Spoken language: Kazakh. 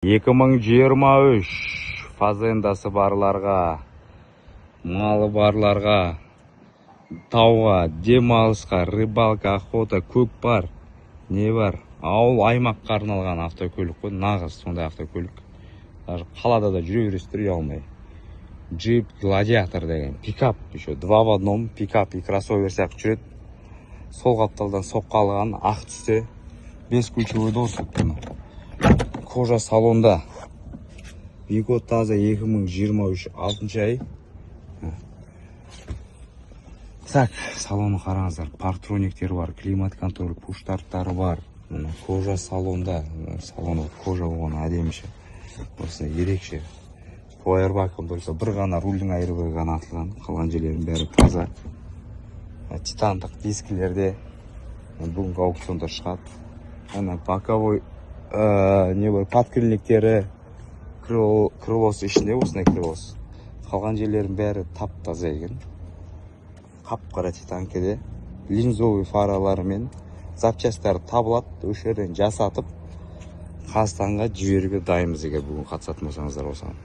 2023 фазендасы барларға, малы барларға, тауға, демалысқа, рыбалка, охота, көк бар, не бар, ауыл аймаққа арналған автокөлік қой, нағыз сондай автокөлік. Даже қалада да жүре бересіздер ұялмай. Джип Гладиатор деген пикап, еще 2 в 1 пикап и кроссовер сияқты жүреді. Сол қапталдан соққа алған, ақ түсте 5 ключевой доступ. Кожа салонда. Виго таза 2023 6 ай. Так, салоны қараңыздар. Парктрониктер бар, климат контроль, пуш-старттары бар. Кожа салонда. Салоны кожа болған әдеміші. Осы ерекше. Поэрбаком только бір ғана рульдің айрығы ғана атылған. Қалған жерлердің бәрі таза. Титандық дискілерде бүгінгі аукционда шығады. Боковой не бар, подкрыльниктері, крылос ішінде, осындай крылос. Қалған жерлердің бәрі тап-таза екен. Қап-қара титанкеде линзовый фараларымен запчастары табылады, өшерден жасатып Қазақстанға жіберуге дайынбыз егер бүгін қатысатын болсаңыздар осыған.